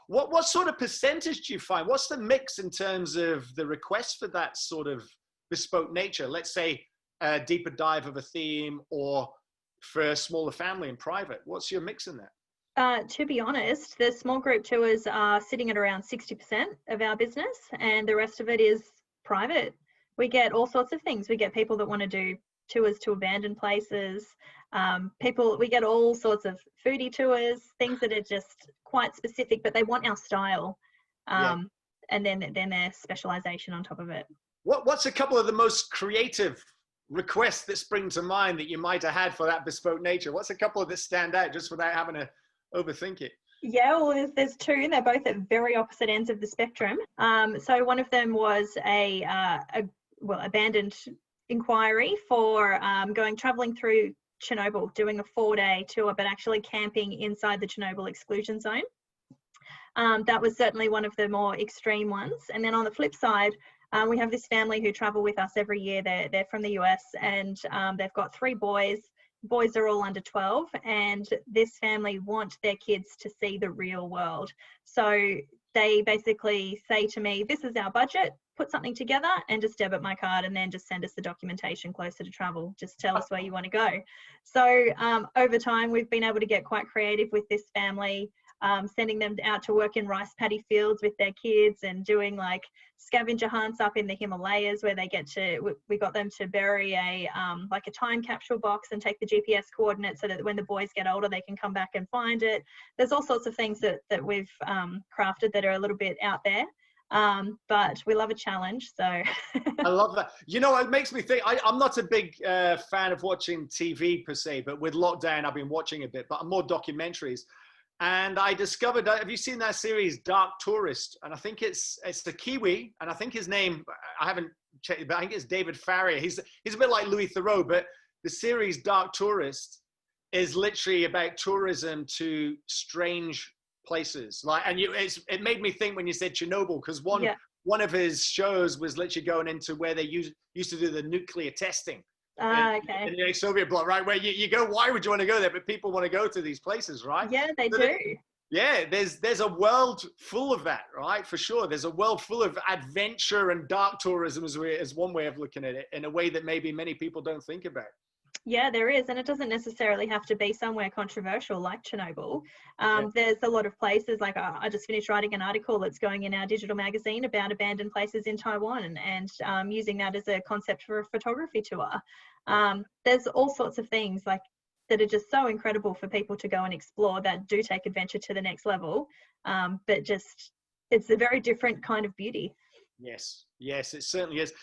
What sort of percentage do you find? What's the mix in terms of the request for that sort of bespoke nature? Let's say a deeper dive of a theme, or for a smaller family in private. What's your mix in that? To be honest, the small group tours are sitting at around 60% of our business, and the rest of it is private. We get all sorts of things. We get people that want to do tours to abandoned places. We get all sorts of foodie tours, things that are just quite specific, but they want our style. And then their specialization on top of it. What's a couple of the most creative requests that spring to mind that you might have had for that bespoke nature? What's a couple that stand out just without having to overthink it? Yeah, well, there's two, and they're both at very opposite ends of the spectrum. So one of them was a abandoned inquiry for traveling through Chernobyl, doing a 4-day tour, but actually camping inside the Chernobyl exclusion zone. That was certainly one of the more extreme ones. And then on the flip side, we have this family who travel with us every year. They're from the US, and they've got 3 boys. Boys are all under 12, and this family want their kids to see the real world. So they basically say to me, this is our budget, put something together and just debit my card, and then just send us the documentation closer to travel. Just tell us where you want to go. So over time, we've been able to get quite creative with this family, sending them out to work in rice paddy fields with their kids, and doing like scavenger hunts up in the Himalayas, where they get to, we got them to bury a time capsule box and take the GPS coordinates, so that when the boys get older, they can come back and find it. There's all sorts of things that we've crafted that are a little bit out there. But we love a challenge, so. I love that. You know, it makes me think, I'm not a big fan of watching TV per se, but with lockdown, I've been watching a bit, but more documentaries. And I discovered, have you seen that series, Dark Tourist? And I think it's the Kiwi, and I think his name, I haven't checked, but I think it's David Farrier. He's a bit like Louis Theroux, but the series Dark Tourist is literally about tourism to strange places. It made me think when you said Chernobyl, because one of his shows was literally going into where they used to do the nuclear testing. Okay. In the Soviet bloc, right? Where you go, why would you want to go there? But people want to go to these places, right? Yeah, they do. There's a world full of that, right? For sure. There's a world full of adventure and dark tourism as one way of looking at it, in a way that maybe many people don't think about. Yeah, there is, and it doesn't necessarily have to be somewhere controversial like Chernobyl. There's a lot of places, like I just finished writing an article that's going in our digital magazine about abandoned places in Taiwan, and using that as a concept for a photography tour. There's all sorts of things like that are just so incredible for people to go and explore, that do take adventure to the next level. But just, it's a very different kind of beauty. Yes, it certainly is.